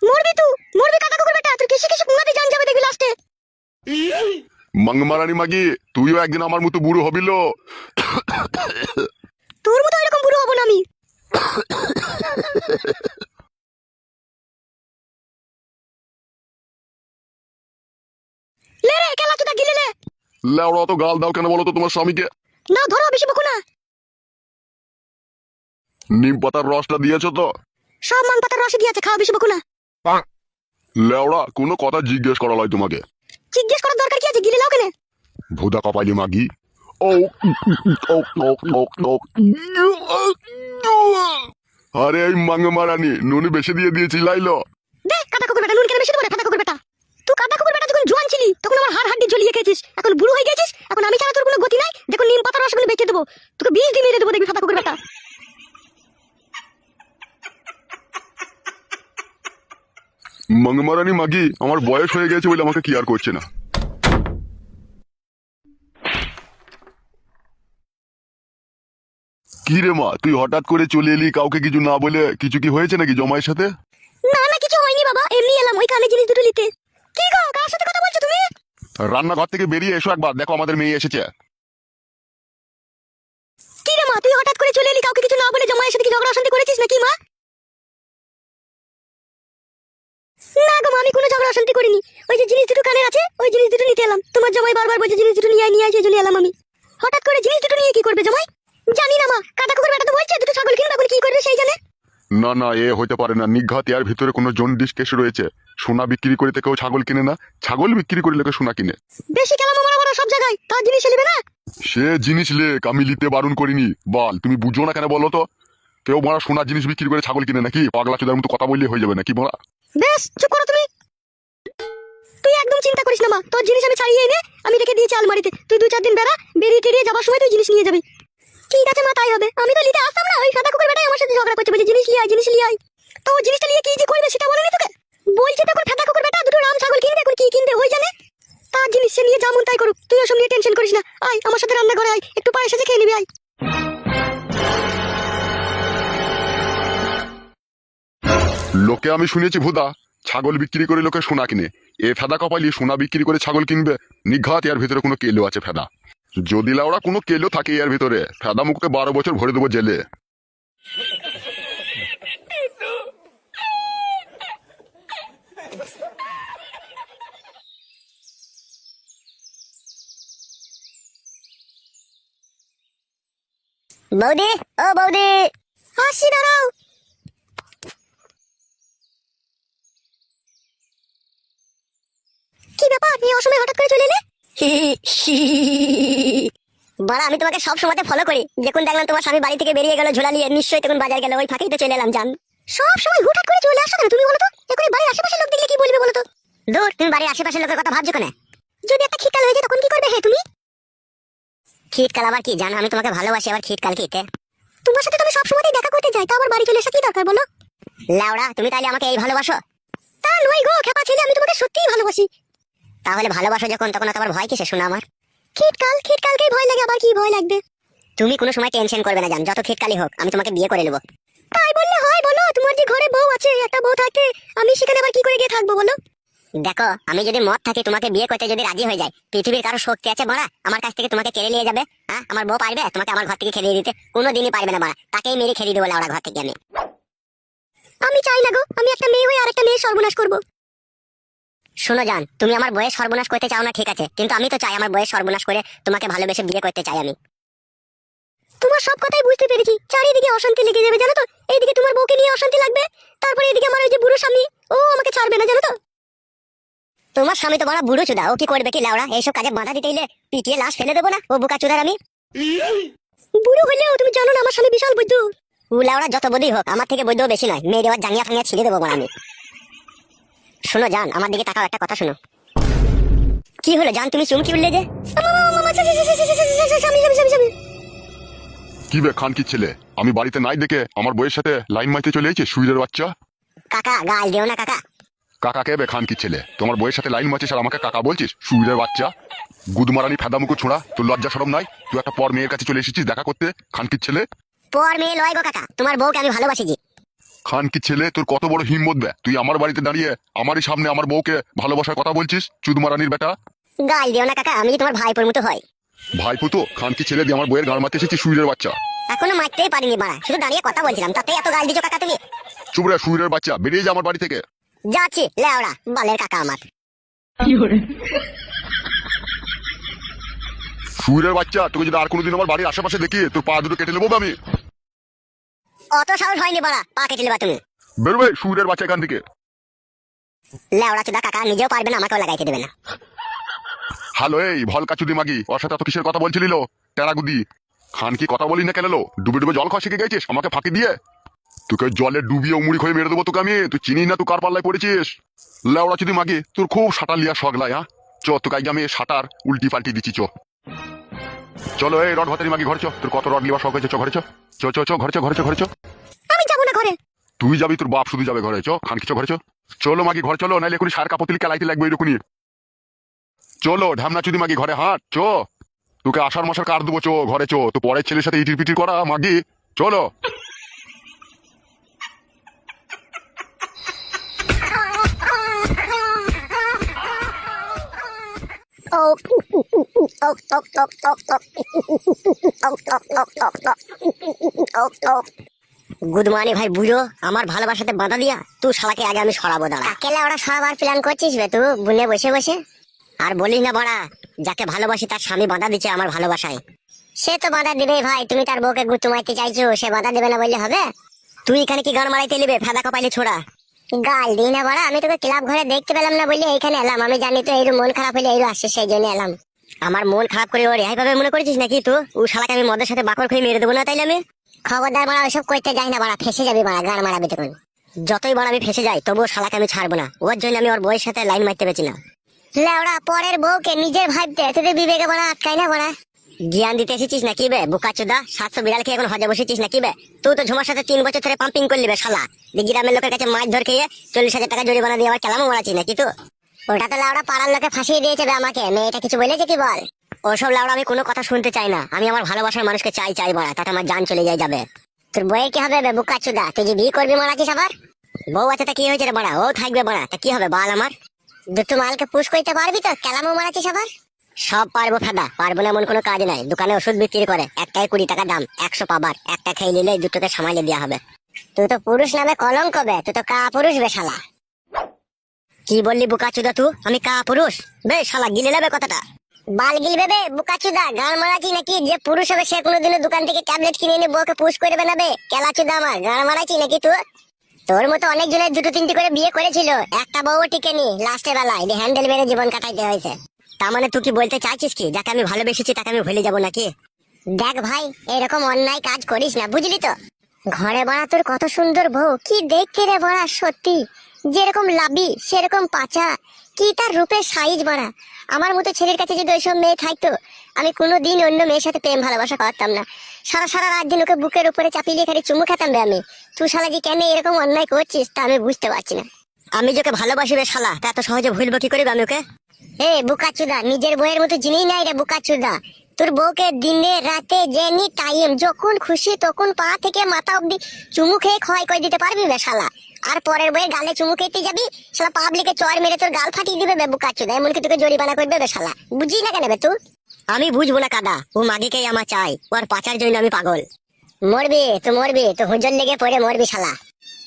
মরবি তুই, মরবি কাকা কুকুর বেটা, তোর কিসে কিসে পুঙ্গাতে জান যাবে দেখবি লাস্টে। মাংমারানি মাগি, তুইও একদিন আমার মতো বুড়ো হবিল। তোর মতো এরকম বুড়ো হবো না আমি। লে রে খেলা চুদা গিলে লে। লেওড়া তো গাল দাও কেন বলো তো তোমার স্বামীকে? না ধরো, বেশি বকো না। নিম পাতার রসটা দিয়েছো তো? সব মান পাতার রসে দিয়েছে, খাওয়া, বেশি বকো না। লেওড়া কোনো কথা জিজ্ঞেস করা লয় তোমাকে। জিজ্ঞেস করার দরকার কি আছে, গিলে লাও কেন? ভুদা কপালি মাগি। ও আরে এই মাংমারানি নুনি বেশি দিয়ে দিয়েছি লাইলো। দেখ কাকা কুকুর বেটা, নুন কেন বেশি দেবো রে ফাটা কুকুর বেটা। তুই কাকা কুকুর বেটা যখন জোয়ান ছিলি তখন আমার হাড় হাড্ডি জ্বলিয়ে খেয়েছিস, এখন বুড়ো হয়ে গেছিস, এখন আমি ছাড়া তোর কোনো গতি নাই। দেখো নিম পাতার রসগুলো বেঁচে দেবো, তোকে 20 দিন মেরে দেবো দেখবি ফাটা কুকুর বেটা। মাংমারানি মাগি, আমার বয়স হয়ে গেছে বলে আমাকে কি আর করছে না। কি রে মা, তুই হঠাৎ করে চলে এলি কাউকে কিছু না বলে? কিছু কি হয়েছে নাকি জমায়ের সাথে? না না, কিছু হয়নি বাবা, এমনি এলাম ওই কানে জিনিস দুটো নিতে। কি গো, কার সাথে কথা বলছো তুমি? রান্নাঘর থেকে বেরিয়ে এসো একবার, দেখো আমাদের মেয়ে এসেছে। কি রে মা, তুই হঠাৎ করে চলে এলি কাউকে কিছু না বলে, জমায়ের সাথে কি ঝগড়া অশান্তি করেছিস নাকি মা? না গো মা, আমি কোনো ঝগড়া অশান্তি করিনি। ওই যে জিনিস দুটো কানের আছে, ওই জিনিস দুটো নিতে এলাম। তোমার জামাই বারবার বলছে জিনিস দুটো নিয়ে আয় নিয়ে আয়, সেই জন্য এলাম আমি। হঠাৎ করে জিনিস দুটো নিয়ে কি করবে জামাই? জানি না মা, কাটা কুকুর বেটা তো বলছে দুটো ছাগল কিনবে, এখন কি করবে সেই জানে। না না, এ হইতে পারে না। নিঘাত এর ভিতরে কোনো জন্ডিস কেস রয়েছে। সোনা বিক্রি করিতে কেউ ছাগল কিনে না, ছাগল বিক্রি করে লোকে সোনা কিনে। বেশি কেলামো মারা মারা সব জায়গায়, তার জিনিস নেবে না। সে জিনিস লেক, আমি লিতে বারণ করিনি। বল, তুমি বুঝো না কেন বলো তো? কেউ মারা সোনার জিনিস বিক্রি করে ছাগল কিনে নাকি? পাগলা চোদার মতো কথা বললে হয়ে যাবে নাকি মারা? বেশ চুপ করো তুমি। তুই একদম চিন্তা করিস না মা, তোর জিনিস আমি ছাড়িয়ে এনে আমি রেখে দিয়েছি আলমারিতে। তুই 2-4 দিন বেড়া, বেরিয়ে টেরিয়ে যাবার সময় তুই জিনিস নিয়ে যাবি। ঠিক আছে মা, তাই হবে। আমি তো নিতে আসতাম না, ওই সাদা কুকুর বেটাই আমার সাথে ঝগড়া করছে, বলছে জিনিস নিয়ে আয়, জিনিস নিয়ে আয়। তো ও জিনিসটা নিয়ে কি যে করবে সেটা বলেনি তোকে? বলছে তখন সাদা কুকুর বেটা দুটো রাম ছাগল কিনবে, এখন কি কিনবে ওই জানে। তার জিনিস সে নিয়ে যেমন তাই করুক, তুই ওসব নিয়ে টেনশন করিস না। আয় আমার সাথে রান্নাঘরে আয়, একটু পায়ের সাথে খেয়ে নিবি আয়। লোকে আমি শুনেছি ভুদা, ছাগল বিক্রি করে লোকে সোনা কিনে। এ ফেদা কপালি সোনা বিক্রি করে ছাগল কিনবে? নিঘাত এর ভিতরে কোনো কেলো আছে ফেদা। যদি লাউড়া কোনো কেলো থাকে এর ভিতরে, ফেদা মুখকে 12 বছর ভরে দেবো জেলে। বৌদি, ও বৌদি, আসি দাঁড়াও। কি ব্যাপার, এই অসময়ে হঠাৎ করে চলে এলে? বাড়া, আমি তোমাকে সব সময়তে ফলো করি। যখন দেখলাম তোমার স্বামী বাড়ি থেকে বেরিয়ে গেল ঝোলা নিয়ে, নিশ্চয়ই তখন বাজার গেল, ওই ফাঁকেই তো চলে এলাম জান। সব সময় হুটহাট করে চলে আসো কেন তুমি বলো তো? এখনই বাড়ির আশেপাশের লোক দেখলে কি বলবে বলো তো? দূর, তুমি বাড়ির আশেপাশের লোকের কথা ভাবছো কেন? যদি একটা খিটকাল হয়ে যায় তখন কি করবে হে তুমি? খিটকাল আবার কি জানো? আমি তোমাকে ভালোবাসি, আবার খিটকাল কিতে? তোমার সাথে তুমি সব সময়ই দেখা করতে যাই, তা আবার বাড়ি চলে আসা কি দরকার বলো? লাউড়া, তুমি তাহলে আমাকে এই ভালোবাসো? তা নয় গো খেপা ছেলে, আমি তোমাকে সত্যিই ভালোবাসি। তাহলে ভালোবাসো যখন, তখন তোমার ভয় কিসে শোনা আমার? খিটকাল, খিটকালকেই ভয় লাগে, আবার কি ভয় লাগবে? তুমি কোনো সময় টেনশন করবে না জান, যত খিটকালি হোক আমি তোমাকে বিয়ে করে নেব। তাই বললে হয় বলো? তোমার যে ঘরে বউ আছে, একটা বউ থাকে, আমি সেখানে আবার কি করে গিয়ে থাকবো বলো? দেখো, আমি যদি মত থাকি তোমাকে বিয়ে করতে যদি রাজি হয়ে যায়, পৃথিবীর কারো শক্তি আছে বড়া আমার কাছ থেকে তোমাকে কেড়ে নিয়ে যাবে? হ্যাঁ, আমার বউ পারবে তোমাকে আমার ঘর থেকে খেলিয়ে দিতে? কোনোদিনই পারবে না বড়া, তাকেই মেরে খেলিয়ে দেবো লাউড়া ঘর থেকে আমি। আমি চাই না গো, আমি একটা মেয়ে হয়ে আরেকটা মেয়ে সর্বনাশ করব। শোনো জান, তুমি আমার বয়স সর্বনাশ করতে চাও না ঠিক আছে, কিন্তু আমি তো চাই আমার বয়স সর্বনাশ করে তোমাকে ভালোবেসে বিয়ে করতে চাই আমি। তোমার সব কথাই বুঝতে পেরেছি, চারিদিকে অশান্তি লেগে যাবে জানো তো। এইদিকে তোমার বউকে নিয়ে অশান্তি লাগবে, তারপরে এদিকে আমার ওই যে বুড়ো স্বামী, ও আমাকে ছাড়বে না জানো তো। তোমার স্বামী তো বড় বুড়ো চুদা, ও কি করবে কি লাউড়া? এইসব কাজে বাধা দিতে এলে পিটিয়ে লাশ ফেলে দেবো না, ও বোকা চুদার আমি। বুড়ো হলেও তুমি জানো না আমার স্বামী বিশাল বৈদ্য। ও লাউড়া যত বৈদ্যই হোক, আমার থেকে বৈদ্য বেশি নয়, মেয়ে দেওয়ার জাঙ্গিয়া ফাঙ্গিয়া ছিঁড়ে দেবো আমি। শোনো জান, আমার দিকে তাকাও, একটা কথা শোনো। কি হলো জান, তুমি চুমকি উঠলে যে? কি বে খান কি ছেলে, আমি বাড়িতে নাই দেখে আমার বইয়ের সাথে লাইন মাইতে চলে এসেছে সুইরের বাচ্চা। কাকা গাল দিও না কাকা। কাকা কে বে খান কি ছেলে? তোমার বইয়ের সাথে লাইন মারছিস আর আমাকে কাকা বলছিস? সুইরের বাচ্চা। গুদমারানি ফেদামুকু ছোড়া, তোর লজ্জা শরম নাই? তুই একটা পর মেয়ের কাছে চলে এসেছিস দেখা করতে, খানকির ছেলে। পর মেয়ে লয় গো কাকা, তোমার বউকে আমি ভালোবাসি জি। খানকির ছেলে, তোর কত বড় হিম্মত বে, তুই আমার বাড়িতে দাঁড়িয়ে আমারই সামনে আমার বউকে ভালোবাসার কথা বলছিস? চুদমারানির বেটা। গাল দিও না কাকা, আমি যে তোমার ভাইপোর মতো হয়। ভাইপুতো খানকি ছেলে দিয়ে আমার বইয়ের গাড় মারতে এসেছিস শুইরের বাচ্চা। এখনো মারতেই পারিনি বাড়া, শুধু দাঁড়িয়ে কথা বলছিলাম, তাতে এত গাল দিছো কাকা তুমি? চুপ রে শুইরের বাচ্চা, বেরিয়ে যা আমার বাড়ি থেকে। যাচ্ছি লেওড়া বালের কাকা আমার। শুইরের বাচ্চা, তোকে যদি আর কোনোদিন আমার বাড়ির আশেপাশে দেখি তোর পা দুটো কেটে নেবো বে আমি। অত সাহস হয়নি বাড়া, পা কেটে নেবা তুমি। বেরোবে শুইরের বাচ্চা এখান থেকে। লেওড়া চুদা কাকা নিজেও পারবে না, আমাকেও লাগাইতে দেবে না। হ্যালো, এই ভলকা চুদি মাগি, ওর সাথে এত কিসের কথা বলছিলিল? টেরাগুদি খানকি কথা বলি না কেন? ডুবে ডুবে জল খাওয়া শিখে গেছিস আমাকে ফাঁকি দিয়ে? তোকে জলে ডুবিয়ে মুড়ি খেয়ে মেরে দেবো তোকে আমি। তুই চিনি না তুই কার পাল্লায় পড়েছিস? লেওড়া চুদি মাগি, তোর খুব সাঁটার লিয়া শগলাই। হ্যাঁ চ, তোকে আগে আমি সাঁটার উল্টি পাল্টি দিচ্ছি। চলো এই রড ভাতারি মাগি ঘরে চ, তোর কত রড লিবা শখ হয়েছে, চ ঘরে চ। চ চ চ ঘরে চ, ঘরে চ, ঘরে চ। আমি যাবো না ঘরে। তুই যাবি, তোর বাপ শুধু যাবে ঘরে। চ খানকি চ ঘরে চ। চলো মাগি ঘরে চলো, নাইলে এখনই সার কাপতিল কেলাইতে লাগবে এরকমই। চলো ঢামনা চুদি মাগি ঘরে হাঁট চ। তোকে আষাঢ় মাসের কার দেবো, চো ঘরে চো। তো পরের ছেলের সাথে ইটির পিটির করা মাগি, চলো। ও টক টক টক টক টক টক টক টক টক টক টক। গুড মর্নিং ভাই বুড়ো, আমার ভালোবাসাতে বাধা দিয়া তুই শালাকে আগে আমি সরাবো দাঁড়া। কাকেলা ওরা সরাবার প্ল্যান করছিস বে তুই বুনে বসে বসে? আর বলিস না বড়া, যাকে ভালোবাসি তার স্বামী বাধা দিচ্ছে আমার ভালোবাসায়। সে তো বাধা দিবে ভাই, তুমি তার বউকে গুঁতো মারতে চাইছো, সে বাধা দেবে না বললে হবে? তুই এখানে কি গান মারাইতে নিবে ফেদা কপাইলে ছোড়া? গাল দিই না বড়া, আমি তোকে ক্লাব ঘরে দেখতে পেলাম না বললে এইখানে এলাম। আমি জানি তো এইরু মন খারাপ হলে এইরু আসছে, সেই জন্য এলাম। আমার মন খারাপ করে ওর এইভাবে মনে করেছিস নাকি তুই? ও শালাকে আমি মদের সাথে বাকর খেয়ে মেরে দেবো না তাইলে আমি? খবরদার বড়া, ওইসব করতে যাই না বড়া, ফেসে যাবি বড়া, গান মারাবি তখন। যতই বড় আমি ফেসে যাই তবুও শালাকে আমি ছাড়বো না, ওর জন্য আমি ওর বউয়ের সাথে লাইন মারতে পেরেছি না। লেওড়া পরের বউকে নিজের ভাবতে তোদের বিবেকে বড়া আটকাই না বড়া? জ্ঞান দিতে এসেছিস নাকি বে বোকাচোদা? 700 বিড়াল খেয়ে এখন হজে বসেছিস নাকি বে? তুই তো ঝুমার সাথে 3 বছর ধরে পাম্পিং করলি বে শালা। গ্রামের লোকের কাছে মাছ ধর খেয়ে 40,000 টাকা জরিমানা দিয়ে আবার কেলামও মারাচ্ছিস নাকি তুই? ওটা তো লাউড়া পাড়ার লোকে ফাঁসিয়ে দিয়েছে বে আমাকে। মেয়েটা কিছু বলেছে কি বল? ওসব লাউড়া আমি কোনো কথা শুনতে চাই না। আমি আমার ভালোবাসার মানুষকে চাই বড়া, তাতে আমার জান চলে যাবে। তোর বউয়ের কি হবে বে বোকাচোদা? তুই যে বিয়ে করবি মারাচ্ছিস আবার? বউ আছে তা কি হয়েছে রে বড়া, ও থাকবে বড়া, তা কি হবে বল আমার? দুটো মালকে পুশ করতে পারবি তো? কেলামও মারাচ্ছিস আবার? সব পারবো ফেদা, পারবো না এমন কোনো কাজ নাই। দোকানে ওষুধ বিক্রি করে, একটাই 20 টাকা দাম, 100 পাবার। একটা খেয়ে নিলে দুটোকে সামালে দেওয়া হবে। তুই তো পুরুষ নামে কলঙ্ক বে, তুই তো কা পুরুষ বে শালা। কি বললি বোকাচুদা তুই? আমি কা পুরুষ বে শালা? গিলে নেবে কথাটা। বাল গিলবে বে বোকাচুদা, গান মারাচ্ছি নাকি? যে পুরুষ হবে সে কোনোদিনও দোকান থেকে ট্যাবলেট কিনে এনে বউকে পুশ করবে না বে কেলাচুদা আমার। গান মারাচ্ছি নাকি তুই? তোর মতো অনেক জনের 2-3টি করে বিয়ে করেছিল, একটা বউও টিকেনি, লাস্টের বেলায় হ্যান্ডেল মেরে জীবন কাটাইতে হয়েছে। তার মানে তুই কি বলতে চাইছিস কি যাকে আমি ভালোবেসেছি তাকে আমি ভুলে যাবো নাকি? দেখ ভাই, এরকম অন্যায় কাজ করিস না, বুঝলি তো? ঘরে বড়া তোর কত সুন্দর বউ, কি দেখতে রে বড়া, সত্যি যেরকম লাভি সেরকম পাচা, কি তার রূপের সাইজ বড়া। আমার মতো ছেলের কাছে যদি ওইসব মেয়ে থাকতো, আমি কোনোদিন অন্য মেয়ের সাথে প্রেম ভালোবাসা করতাম না। সারা সারা রাত দিন ওকে বুকের উপরে চাপিয়ে খালি চুমু খেতাম বে আমি। তুই শালা যে কেন এরকম অন্যায় করছিস তা আমি বুঝতে পারছি না। আমি যাকে ভালোবাসি বে শালা, তা এত সহজে ভুলবো কি করে আমি ওকে? এ বুকাচুদা, নিজের বউয়ের মতো জিনিস নাই রে বুকাচুদা। তোর বউকে দিনে রাতে যেনি টাইম যখন খুশি তখন পা থেকে মাথা অব্দি চুমু খেয়ে ক্ষয় করে দিতে পারবি বে শালা। আর পরের বউয়ের গালে চুমু খেতে যাবি, শালা পাবলিকে চর মেরে তোর গাল ফাটিয়ে দিবে বে বুকাচুদা। এমনকি তোকে জরিমানা করবে বে শালা, বুঝি না কেন বে তুই? আমি বুঝবো না কাদা, ও মাগিকেই আমার চাই, ওর পাচার জন্য আমি পাগল। মরবি তো মরবি, তো হুজল লেগে পড়ে মরবি শালা।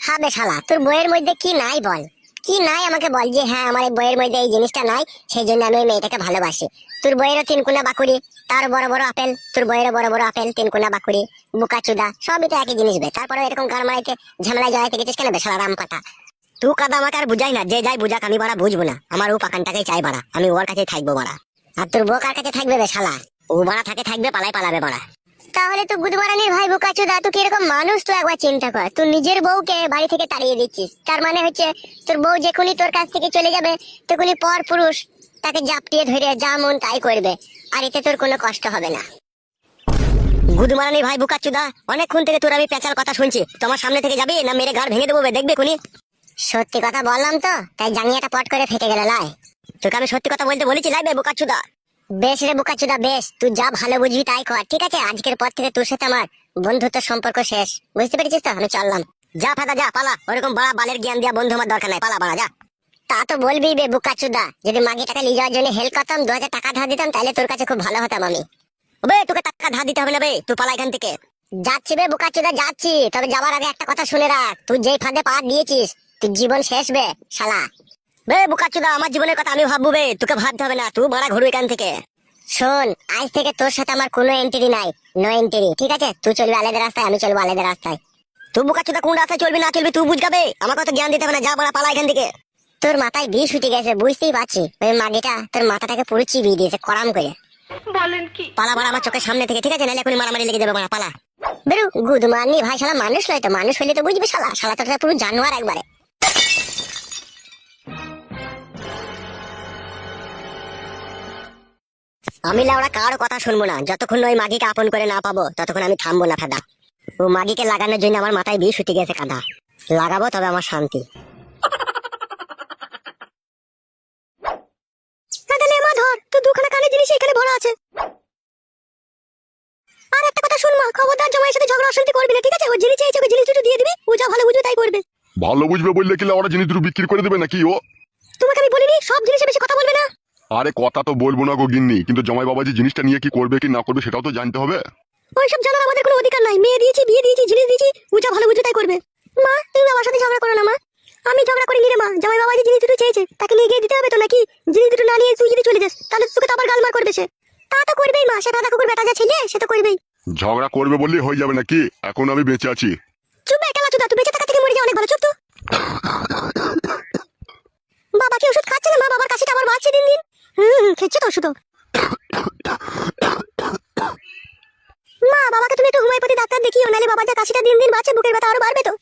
হ্যাঁ বে শালা, তোর বইয়ের মধ্যে কি নাই বল? কি নাই আমাকে বল, যে হ্যাঁ আমার এই বইয়ের মধ্যে এই জিনিসটা নাই, সেই জন্য আমি ওই মেয়েটাকে ভালোবাসি। তোর বইয়েরও 3 কোনা বাকুড়ি, তার বড় বড় আপেল, তোর বইয়েরও বড় বড় আপেল, 3 কোনা বাকুড়ি, বোকাচুদা, সবই তো একই জিনিস বে। তারপরে এরকম গান মারাইতে ঝামেলায় জড়াইতে গেছিস কেন বে শালা রাম পাতা? তুই কাদা আমাকে আর বুঝাই না, যে যাই বুঝাক আমি বাড়া বুঝবো না। আমার ও পাকানটাকেই চাই বাড়া, আমি ওর কাছেই থাকবো বাড়া। আর তোর বউ কার কাছে থাকবে বে শালা? ও বাড়া থাকবে পালাবে বাড়া। তাহলে তো গুদমারানির ভাই বোকাচোদা, তুই কিরকম মানুষ তুই একবার চিন্তা কর। তুই নিজের বউকে বাড়ি থেকে তাড়িয়ে দিচ্ছিস, তার মানে হচ্ছে তোর বউ যখনই তোর কাছ থেকে চলে যাবে তখনই পর পুরুষ তাকে জাপটিয়ে ধরে যা মন তাই করবে, আর এতে তোর কোনো কষ্ট হবে না। গুদমারানির ভাই বোকাচোদা, অনেকক্ষণ থেকে তোর আমি পেঁচার কথা শুনছি, তোমার সামনে থেকে যাবি না মেরে গাড় ভেঙে দেবো দেখবে কোনি? সত্যি কথা বললাম তো, তাই জাঙ্গিয়াটা পট করে ফেটে গেল লাই। তোকে আমি সত্যি কথা বলতে বলেছি লাইবে বোকাচোদা। বেশ রে বোকাচোদা বেশ, তুই যা ভালো বুঝবি তাই কর, ঠিক আছে? আজকের পর থেকে তোর সাথে আমার বন্ধুত্ব সম্পর্ক শেষ, বুঝতে পেরেছিস তো? আমি চললাম। যা ফাদা যা, পালা। ওরকম বড় বালের জ্ঞান দিয়া বন্ধু আমার দরকার নাই, পালা পালা যা। তা তো বলবি বে বোকাচোদা, যদি মাগে টাকা নিয়ে যাওয়ার জন্য হেল্প করতাম, 2000 টাকা ধার দিতাম, তাহলে তোর কাছে খুব ভালো হতাম আমি। বে তোকে টাকা ধার দিতে হবে না বে, তুই পালা এখান থেকে। যাচ্ছি বে বোকাচোদা যাচ্ছি, তবে যাবার আগে একটা কথা শুনে রাখ, তুই যেই ফাঁদে পা দিয়েছিস তুই জীবন শেষ বে শালা। বে বোকাচোদা, আমার জীবনের কথা আমি ভাববো বে, তোকে ভাবতে হবে না, তুই মারা ঘুরু এখান থেকে। শোন, আজ থেকে তোর সাথে আমার কোনো এন্ট্রি নাই, নো এন্ট্রি, ঠিক আছে? তুই চলবি আলাদা রাস্তায়, আমি চলবো আলাদা রাস্তায়। তুই বোকাচোদা কোন রাস্তায় চলবি না চলবি তুই বুঝগাবে, আমার কথা জ্ঞান দিতে হবে না, যা বড়া পালা এখান থেকে। তোর মাথায় বিষ উঠে গেছে বুঝতেই পারছি, ওই মাগিটা তোর মাথাটাকে পুরো চিবিয়ে দিয়েছে করাম করে। বলেন কি? পালা বাড়া আমার চোখের সামনে থেকে, ঠিক আছে? নাহলে এখনই মারামারি লেগে যাবে, বাড়া পালা। বেরু গুদ মারনি ভাই, শালা মানুষ নয় তো, মানুষ হইলে তো বুঝবে শালা, শালা তো পুরো জানোয়ার একবারে। আমি লাউড়া কারো কথা শুনবো না, যতক্ষণ ওই মাগিকে আপন করে না পাবো ততক্ষণ আমি থামবো না ফাদা। ও মাগিকে লাগানোর জন্য আমার মাথায় বিষ উঠে গেছে কাদা, লাগাবো তবে আমার শান্তি। ধর তো দুখানা কানে জিনিস এখানে ভরা আছে। আর একটা কথা শুন মা, খবরদার জামাইয়ের সাথে ঝগড়া অশান্তি করবি না, ঠিক আছে? ও জিনিস চেয়েছে, ওকে জিনিস দুটো দিয়ে দিবি, ও যা ভালো বুঝবে তাই করবে। ভালো বুঝবে বললে কি ওরা জিনিস দুটো বিক্রি করে দেবে নাকি ও? তোমাকে আমি বলিনি সব জিনিসে বেশি কথা বলবে না? আরে কথা তো বলবো না গো গিন্নি, কিন্তু জামাই বাবা যে জিনিসটা নিয়ে কি করবে কি না করবে সেটাও তো জানতে হবে। ওইসব জানার আমাদের কোনো অধিকার নাই, মেয়ে দিয়েছি বিয়ে দিয়েছি জিনিস দিয়েছি, ও যা ভালো বুঝবে তাই করবে। মা তুমি বাবার সাথে ঝগড়া করো না মা। আমি ঝগড়া করিনি রে মা, জামাই বাবা যে জিনিস দুটো চেয়েছে তাকে নিয়ে গিয়ে দিতে হবে তো নাকি? জিনিস দুটো না নিয়ে তুই যদি চলে যাস তাহলে তোকে তো আবার গালমার করবে সে। তা তো করবেই মা, সে দাদা কুকুর বেটা যা ছেলে সে তো করবেই। ঝগড়া করবে বললেই হয়ে যাবে নাকি? এখন আমি বেঁচে আছি। চুপ একলা চুদা, তুই বেঁচে থাকা থেকে মরে যা অনেক ভালো, চুপ তো। বাবা কি ওষুধ খাচ্ছে না মা? বাবার কাশিটা আবার বাড়ছে দিন দিন। খেচ্ছে তো ওষুধ। মা বাবাকে তুমি একটু হোমিওপ্যাথি ডাক্তার দেখিও, নাহলে বাবা যা কাশিটা দিন দিন বাড়ছে বুকের ব্যথা আরো বাড়বে তো।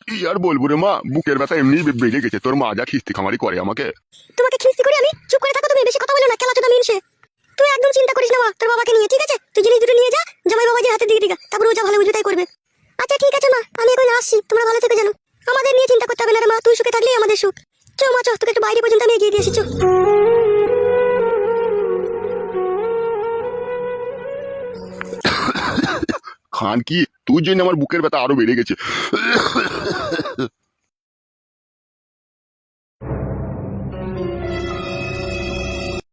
কি আর বলবো রে মা, বুকের ব্যথা এমনি বেড়ে গেছে, তোর মা যা খিস্তি খামারি করে আমাকে। তোমাকে খিস্তি করি আমি? চুপ করে থাকো তুমি, বেশি কথা বলো না, খেলা চোদা মিনসে। তুই একদম চিন্তা করিস না মা তোর বাবাকে নিয়ে, ঠিক আছে? তুই জিনিস দুটো নিয়ে যা, জামাই বাবা যে হাতে দিকে দিগা, তারপর ও যা ভালো বুঝবে তাই করবে। আচ্ছা ঠিক আছে মা, আমি এখন আসছি, তোমরা ভালো থেকে জানো। আমাদের নিয়ে চিন্তা করতে হবে না রে মা, তুই সুখে থাকলেই আমাদের সুখ। চো মা চো, তোকে একটু বাইরে পর্যন্ত আমি এগিয়ে দিয়ে আসি, চো। খান কি তুই জন্য আমার বুকের ব্যথা আরো বেড়ে গেছে।